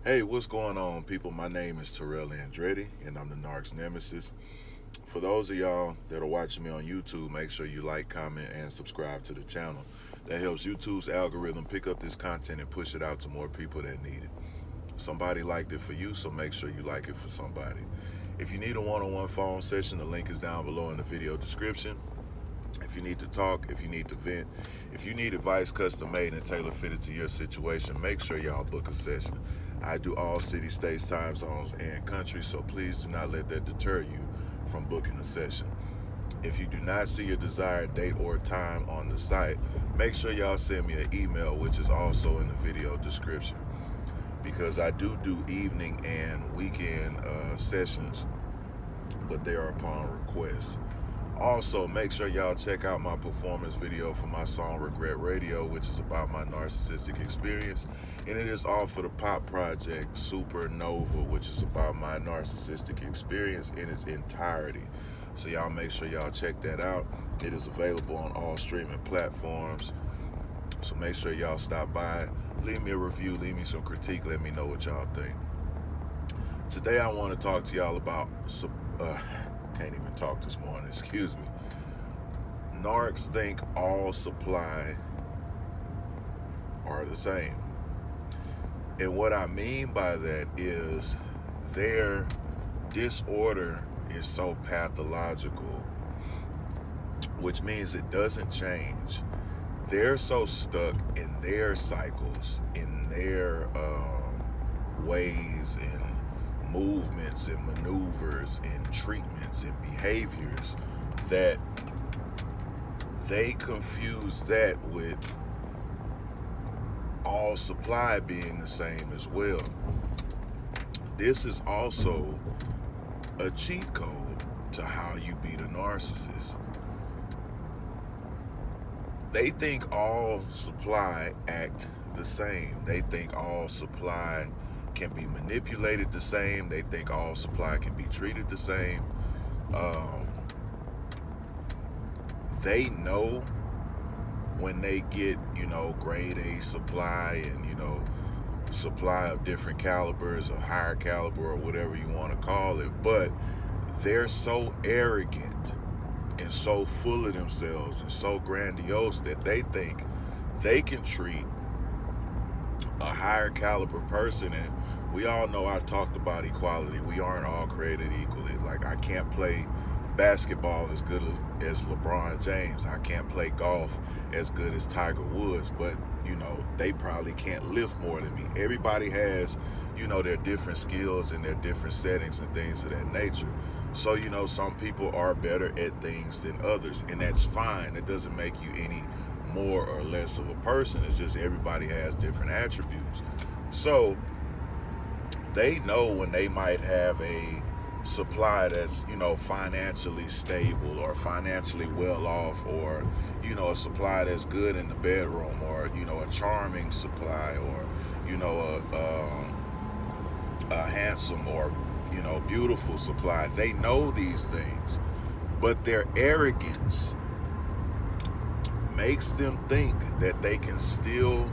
Hey, what's going on, people? My name is Terrell Andretti, and I'm the Narc's nemesis. For those of y'all that are watching me on YouTube, make sure you like, comment, and subscribe to the channel. That helps YouTube's algorithm pick up this content and push it out to more people that need it. Somebody liked it for you, so make sure you like it for somebody. If you need a one-on-one phone session, the link is down below in the video description. If you need to talk, if you need to vent, if you need advice custom made and tailor fitted to your situation, make sure y'all book a session. I do all cities, states, time zones, and countries, so please do not let that deter you from booking a session. If you do not see your desired date or time on the site, make sure y'all send me an email, which is also in the video description, because I do evening and weekend sessions, but they are upon request. Also, make sure y'all check out my performance video for my song Regret Radio, which is about my narcissistic experience. And it is off of the pop project Supernova, which is about my narcissistic experience in its entirety. So y'all make sure y'all check that out. It is available on all streaming platforms. So make sure y'all stop by, leave me a review, leave me some critique, let me know what y'all think. Today I want to talk to y'all about can't even talk this morning, excuse me. Narcs think all supply are the same. And what I mean by that is their disorder is so pathological, which means it doesn't change. They're so stuck in their cycles, in their ways and movements and maneuvers and treatments and behaviors that they confuse that with all supply being the same as well. This is also a cheat code to how you beat a narcissist. They think all supply act the same. They think all supply can be manipulated the same. They think all supply can be treated the same. They know when they get, grade A supply and, supply of different calibers or higher caliber or whatever you want to call it, but they're so arrogant and so full of themselves and so grandiose that they think they can treat a higher caliber person. And we all know I talked about equality. We aren't all created equally. Like, I can't play basketball as good as LeBron James. I can't play golf as good as Tiger Woods, but they probably can't lift more than me. Everybody has their different skills and their different settings and things of that nature. So some people are better at things than others, and that's fine. It doesn't make you any more or less of a person. It's just everybody has different attributes. So they know when they might have a supply that's financially stable or financially well off, or a supply that's good in the bedroom, or a charming supply, or a handsome or beautiful supply. They know these things, but their arrogance makes them think that they can still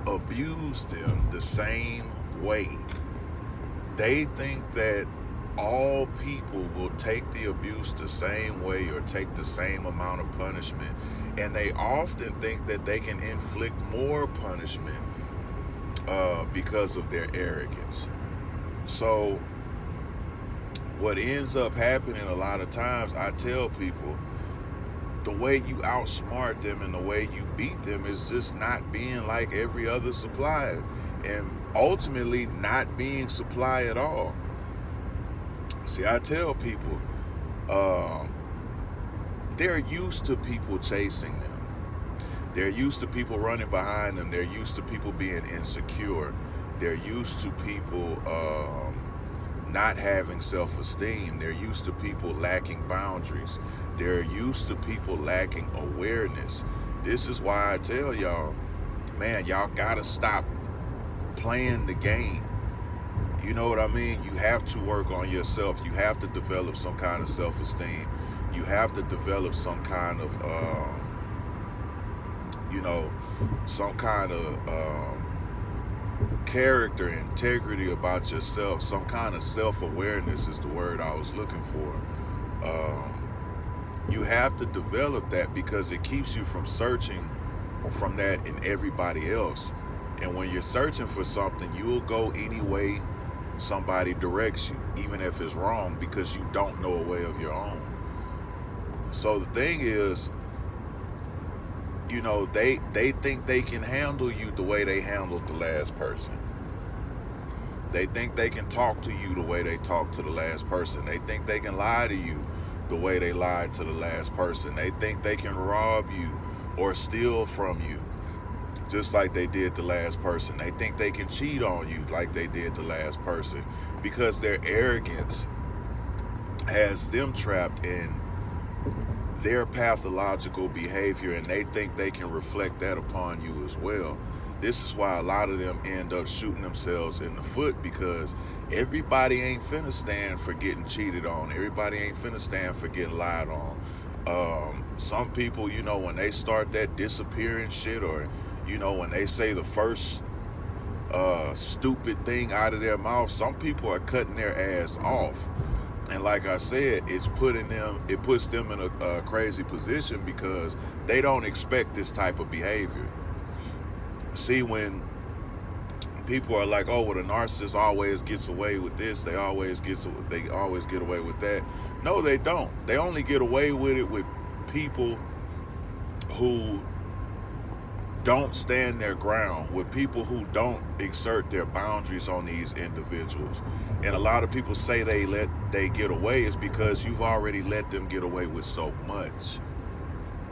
abuse them the same way. They think that all people will take the abuse the same way or take the same amount of punishment, and they often think that they can inflict more punishment because of their arrogance. So what ends up happening a lot of times, I tell people, the way you outsmart them and the way you beat them is just not being like every other supplier, and ultimately not being supply at all. See, I tell people, they're used to people chasing them. They're used to people running behind them. They're used to people being insecure. They're used to people not having self-esteem. They're used to people lacking boundaries. They're used to people lacking awareness. This is why I tell y'all, man, y'all gotta stop playing the game. You know what I mean? You have to work on yourself. You have to develop some kind of self-esteem. You have to develop some kind of, character, integrity about yourself, some kind of self-awareness is the word I was looking for. You have to develop that because it keeps you from searching from that in everybody else. And when you're searching for something, you'll go any way somebody directs you, even if it's wrong, because you don't know a way of your own. So the thing is, you know, they think they can handle you the way they handled the last person. They think they can talk to you the way they talked to the last person. They think they can lie to you the way they lied to the last person. They think they can rob you or steal from you just like they did the last person. They think they can cheat on you like they did the last person because their arrogance has them trapped in their pathological behavior, and they think they can reflect that upon you as well. This is why a lot of them end up shooting themselves in the foot, because everybody ain't finna stand for getting cheated on. Everybody ain't finna stand for getting lied on. Some people, you know, when they start that disappearing shit, or, you know, when they say the first stupid thing out of their mouth, some people are cutting their ass off. And like I said, it puts them in a crazy position because they don't expect this type of behavior. See, when people are like, oh, well, the narcissist always gets away with this, they always get away with that. No, they don't. They only get away with it with people who don't stand their ground, with people who don't exert their boundaries on these individuals. And a lot of people say they get away is because you've already let them get away with so much.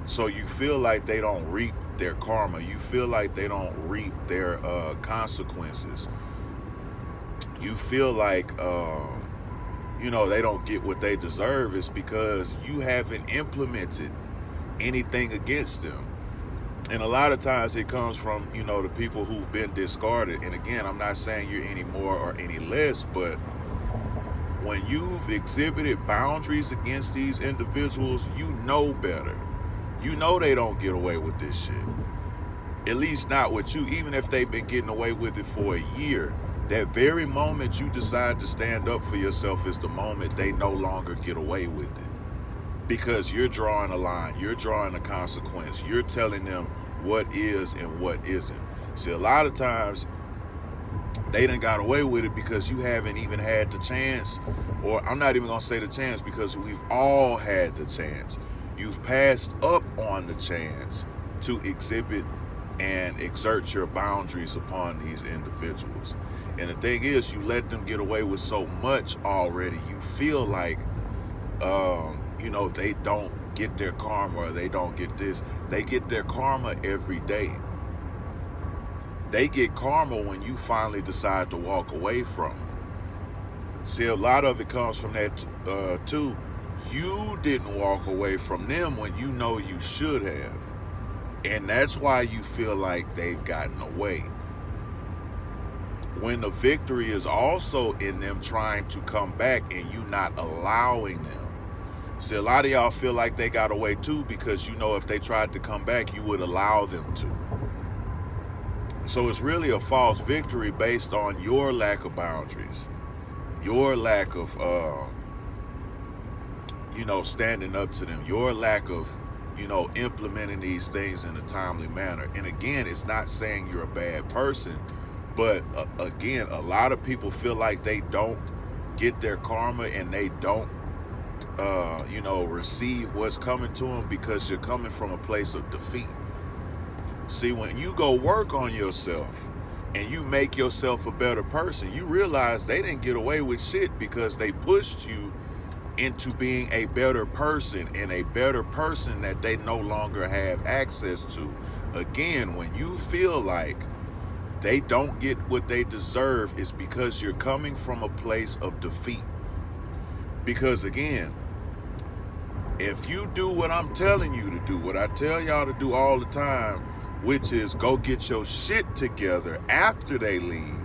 So you feel like they don't reap their karma. You feel like they don't reap their consequences. You feel like you know, they don't get what they deserve. Is because you haven't implemented anything against them. And a lot of times it comes from, you know, the people who've been discarded. And again, I'm not saying you're any more or any less, but when you've exhibited boundaries against these individuals, you know better. You know they don't get away with this shit. At least not with you. Even if they've been getting away with it for a year, that very moment you decide to stand up for yourself is the moment they no longer get away with it. Because you're drawing a line, you're drawing a consequence, you're telling them what is and what isn't. See, a lot of times they done got away with it because you haven't even had the chance, or I'm not even gonna say the chance, because we've all had the chance. You've passed up on the chance to exhibit and exert your boundaries upon these individuals. And the thing is, you let them get away with so much already, you feel like you know, they don't get their karma, or they don't get this. They get their karma every day. They get karma when you finally decide to walk away from them. See, a lot of it comes from that too. You didn't walk away from them when you know you should have. And that's why you feel like they've gotten away. When the victory is also in them trying to come back and you not allowing them. See, a lot of y'all feel like they got away too because you know if they tried to come back, you would allow them to. So it's really a false victory based on your lack of boundaries, your lack of, you know, standing up to them, your lack of, you know, implementing these things in a timely manner. And again, it's not saying you're a bad person, but again, a lot of people feel like they don't get their karma and they don't you know, receive what's coming to them because you're coming from a place of defeat. See, when you go work on yourself and you make yourself a better person, you realize they didn't get away with shit because they pushed you into being a better person, and a better person that they no longer have access to. Again, when you feel like they don't get what they deserve, it's because you're coming from a place of defeat. Because again, if you do what I'm telling you to do, what I tell y'all to do all the time, which is go get your shit together after they leave,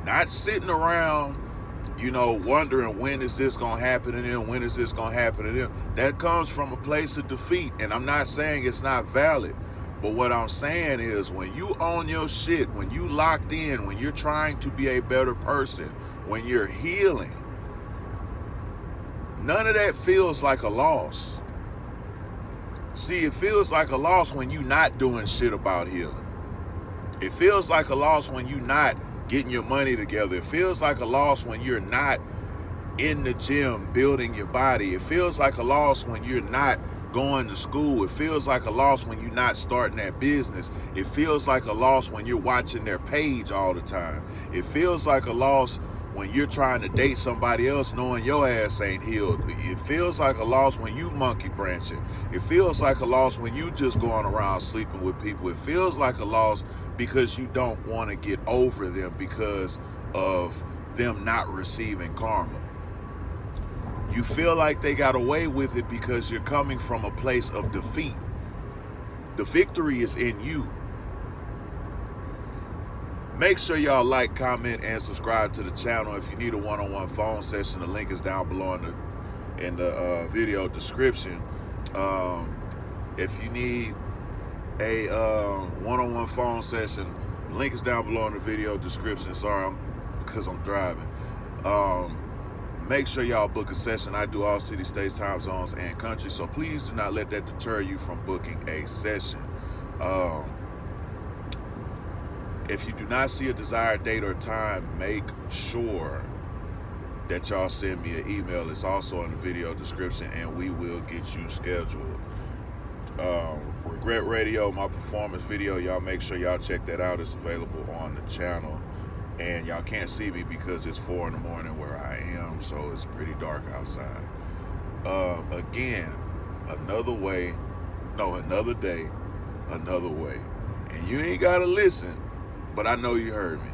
not sitting around, you know, wondering when is this gonna happen to them, when is this gonna happen to them. That comes from a place of defeat. And I'm not saying it's not valid, But what I'm saying is, when you own your shit, when you locked in, when you're trying to be a better person, when you're healing, none of that feels like a loss. See, it feels like a loss when you're not doing shit about healing. It feels like a loss when you're not getting your money together. It feels like a loss when you're not in the gym building your body. It feels like a loss when you're not going to school. It feels like a loss when you're not starting that business. It feels like a loss when you're watching their page all the time. It feels like a loss when you're trying to date somebody else knowing your ass ain't healed. It feels like a loss when you monkey branching. It feels like a loss when you just going around sleeping with people. It feels like a loss because you don't want to get over them because of them not receiving karma. You feel like they got away with it because you're coming from a place of defeat. The victory is in you. Make sure y'all like, comment, and subscribe to the channel. If you need a one-on-one phone session, the link is down below in the video description. If you need a one-on-one phone session, the link is down below in the video description. Sorry, because I'm driving. Make sure y'all book a session. I do all cities, states, time zones, and countries, so please do not let that deter you from booking a session. If you do not see a desired date or time, make sure that y'all send me an email. It's also in the video description, and we will get you scheduled. Regret Radio, my performance video, y'all make sure y'all check that out. It's available on the channel. And y'all can't see me because it's 4 in the morning where I am, so it's pretty dark outside. Again, another day, another way. And you ain't gotta listen, but I know you heard me.